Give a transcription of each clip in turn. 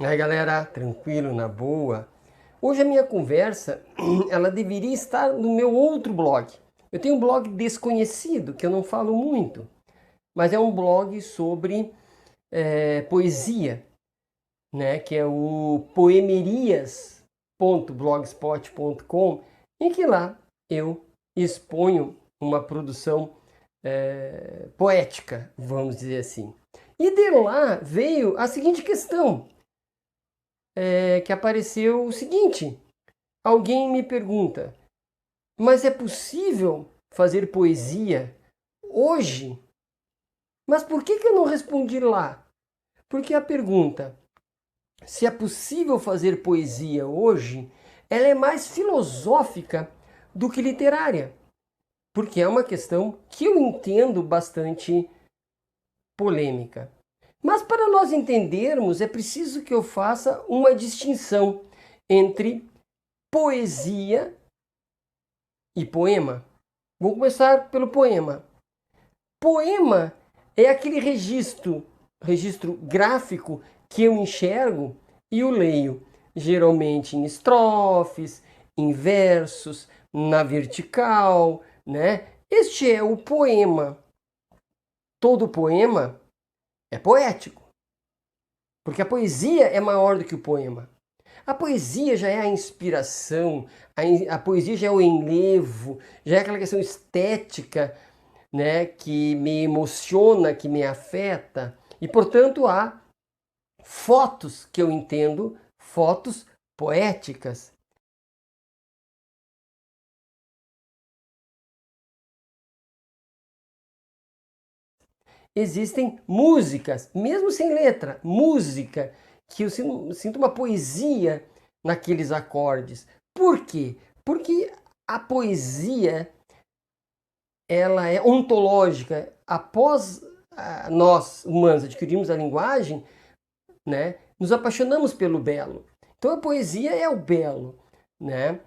Aí galera, tranquilo, na boa. Hoje a minha conversa, ela deveria estar no meu outro blog. Eu tenho um blog desconhecido, que eu não falo muito, mas é um blog sobre poesia, né? Que é o poemerias.blogspot.com, em que lá eu exponho uma produção poética, vamos dizer assim. E de lá veio a seguinte questão, que apareceu o seguinte: alguém me pergunta, mas é possível fazer poesia hoje? Mas por que eu não respondi lá? Porque a pergunta, se é possível fazer poesia hoje, ela é mais filosófica do que literária. Porque é uma questão que eu entendo bastante polêmica. Mas para nós entendermos, é preciso que eu faça uma distinção entre poesia e poema. Vou começar pelo poema. Poema é aquele registro gráfico que eu enxergo e o leio, geralmente em estrofes, em versos, na vertical, né? Este é o poema. Todo poema é poético, porque a poesia é maior do que o poema. A poesia já é a inspiração, a poesia já é o enlevo, já é aquela questão estética, né, que me emociona, que me afeta. E, portanto, há fotos que eu entendo, fotos poéticas. Existem músicas, mesmo sem letra, música, que eu sinto uma poesia naqueles acordes. Por quê? Porque a poesia, ela é ontológica. Após nós, humanos, adquirirmos a linguagem, né, nos apaixonamos pelo belo. Então a poesia é o belo, né?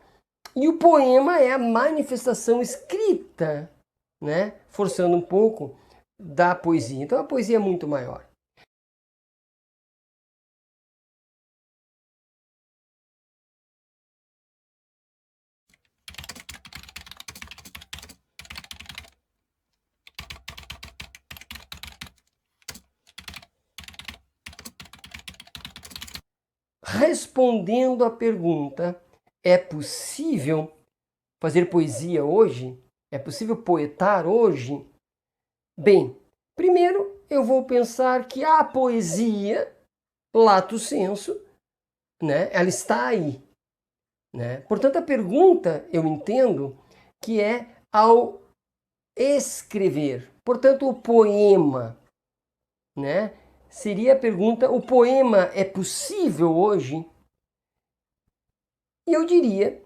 E o poema é a manifestação escrita, né, forçando um pouco da poesia. Então a poesia é muito maior. Respondendo à pergunta, é possível fazer poesia hoje? É possível poetar hoje? Bem, primeiro eu vou pensar que a poesia, lato sensu, né, ela está aí. Né? Portanto, a pergunta, eu entendo, que é ao escrever. Portanto, o poema, né? Seria a pergunta, o poema é possível hoje? E eu diria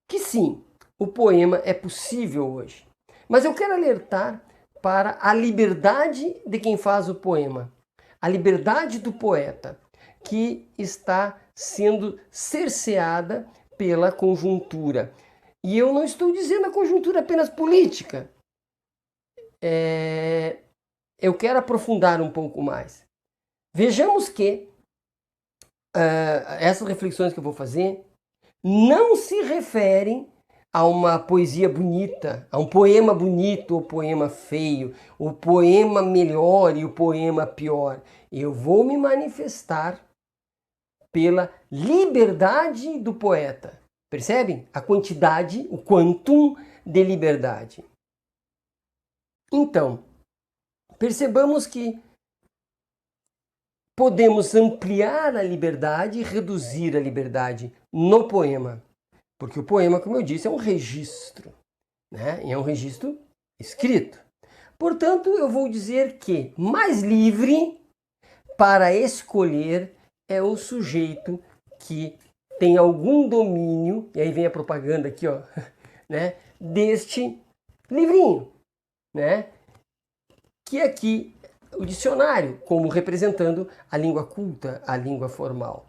que sim, o poema é possível hoje. Mas eu quero alertar para a liberdade de quem faz o poema, a liberdade do poeta, que está sendo cerceada pela conjuntura. E eu não estou dizendo a conjuntura apenas política. Eu quero aprofundar um pouco mais. Vejamos que essas reflexões que eu vou fazer não se referem a uma poesia bonita, a um poema bonito ou poema feio, o poema melhor e o poema pior. Eu vou me manifestar pela liberdade do poeta. Percebem? A quantidade, o quantum de liberdade. Então, percebamos que podemos ampliar a liberdade e reduzir a liberdade no poema. Porque o poema, como eu disse, é um registro, né? E é um registro escrito. Portanto, eu vou dizer que mais livre para escolher é o sujeito que tem algum domínio, e aí vem a propaganda aqui, ó, né, deste livrinho, né? Que aqui o dicionário, como representando a língua culta, a língua formal.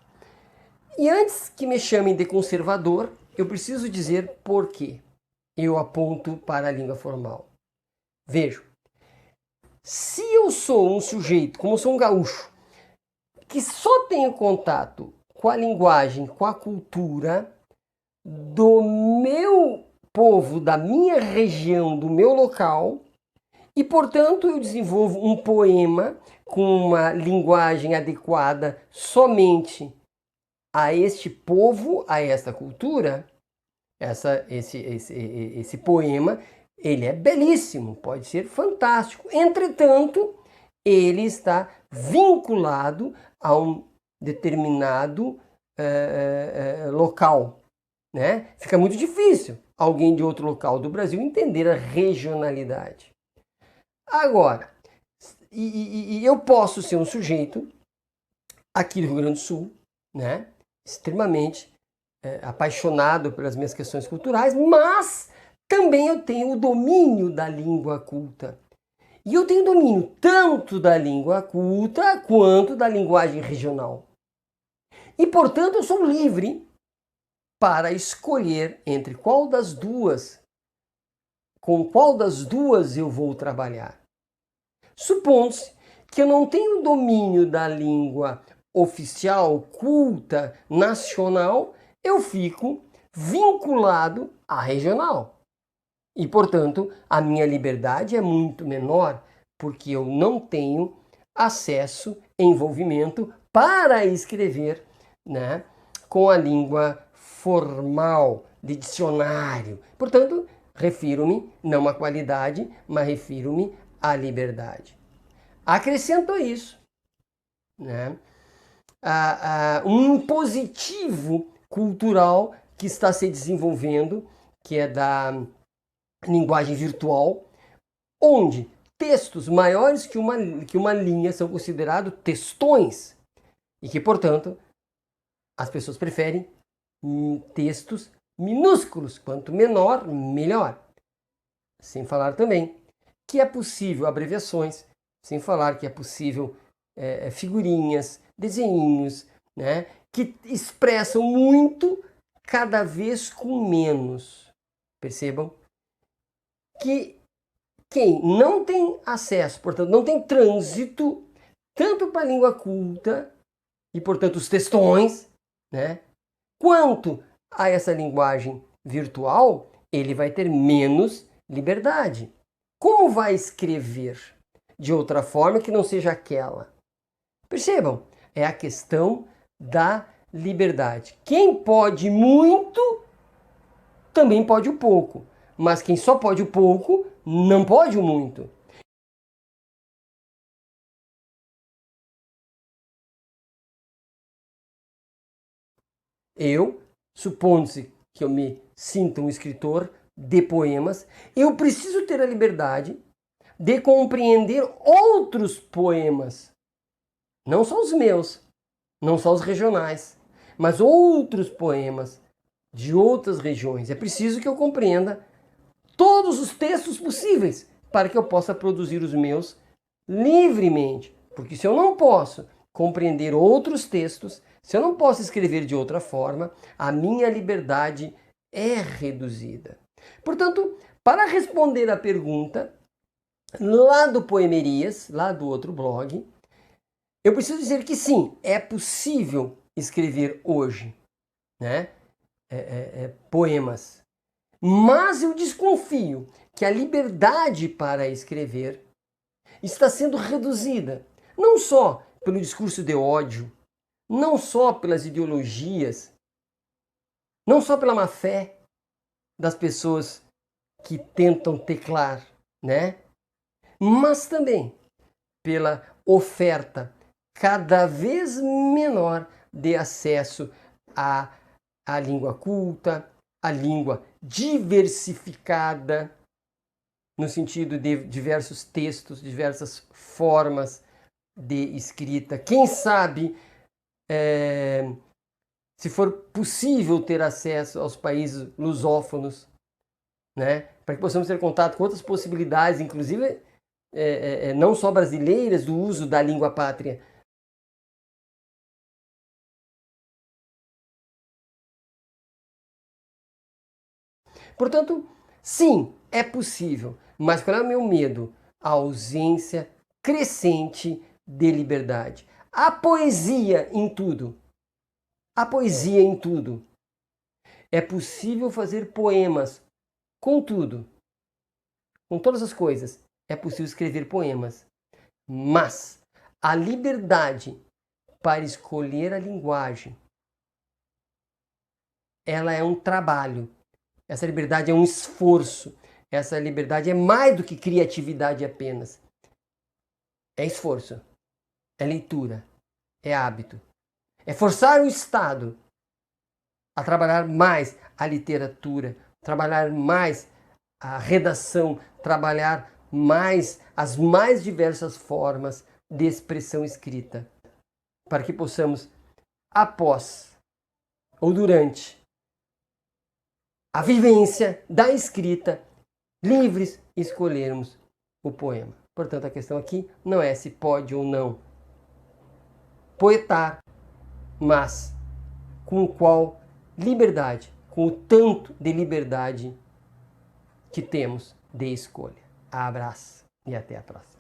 E antes que me chamem de conservador, eu preciso dizer por quê eu aponto para a língua formal. Vejo, se eu sou um sujeito, como eu sou um gaúcho, que só tenho contato com a linguagem, com a cultura do meu povo, da minha região, do meu local, e, portanto, eu desenvolvo um poema com uma linguagem adequada somente a este povo, a esta cultura. Esse poema, ele é belíssimo, pode ser fantástico. Entretanto, ele está vinculado a um determinado local, né? Fica muito difícil alguém de outro local do Brasil entender a regionalidade. Agora, eu posso ser um sujeito aqui do Rio Grande do Sul, né? Extremamente apaixonado pelas minhas questões culturais, mas também eu tenho o domínio da língua culta. E eu tenho domínio tanto da língua culta quanto da linguagem regional. E, portanto, eu sou livre para escolher entre qual das duas, com qual das duas eu vou trabalhar. Supondo-se que eu não tenho domínio da língua oficial, culta, nacional, eu fico vinculado à regional. E, portanto, a minha liberdade é muito menor, porque eu não tenho acesso, envolvimento para escrever, né, com a língua formal, de dicionário. Portanto, refiro-me não à qualidade, mas refiro-me à liberdade. Acrescento a isso, né, um positivo cultural que está se desenvolvendo, que é da linguagem virtual, onde textos maiores que uma linha são considerados textões e que, portanto, as pessoas preferem textos minúsculos. Quanto menor, melhor. Sem falar também que é possível abreviações, sem falar que é possível figurinhas, desenhinhos, né, que expressam muito cada vez com menos. Percebam que quem não tem acesso, portanto, não tem trânsito, tanto para a língua culta, e, portanto, os textões, né, quanto a essa linguagem virtual, ele vai ter menos liberdade. Como vai escrever de outra forma que não seja aquela? Percebam, é a questão da liberdade. Quem pode muito, também pode o pouco. Mas quem só pode o pouco, não pode o muito. Eu, supondo-se que eu me sinta um escritor de poemas, eu preciso ter a liberdade de compreender outros poemas. Não só os meus, não só os regionais, mas outros poemas de outras regiões. É preciso que eu compreenda todos os textos possíveis para que eu possa produzir os meus livremente. Porque se eu não posso compreender outros textos, se eu não posso escrever de outra forma, a minha liberdade é reduzida. Portanto, para responder à pergunta lá do Poemerias, lá do outro blog, eu preciso dizer que sim, é possível escrever hoje, né? Poemas. Mas eu desconfio que a liberdade para escrever está sendo reduzida, não só pelo discurso de ódio, não só pelas ideologias, não só pela má fé das pessoas que tentam teclar, né? Mas também pela oferta cada vez menor de acesso à língua culta, à língua diversificada, no sentido de diversos textos, diversas formas de escrita. Quem sabe, se for possível ter acesso aos países lusófonos, né, para que possamos ter contato com outras possibilidades, inclusive não só brasileiras, do uso da língua pátria. Portanto, sim, é possível, mas qual é o meu medo? A ausência crescente de liberdade, a poesia em tudo. A poesia em tudo. É possível fazer poemas com tudo. Com todas as coisas. É possível escrever poemas. Mas a liberdade para escolher a linguagem, ela é um trabalho. Essa liberdade é um esforço. Essa liberdade é mais do que criatividade apenas. É esforço. É leitura. É hábito. É forçar o Estado a trabalhar mais a literatura, trabalhar mais a redação, trabalhar mais as mais diversas formas de expressão escrita, para que possamos, após ou durante a vivência da escrita, livres, escolhermos o poema. Portanto, a questão aqui não é se pode ou não poetar, mas com qual liberdade, com o tanto de liberdade que temos de escolha. Abraço e até a próxima.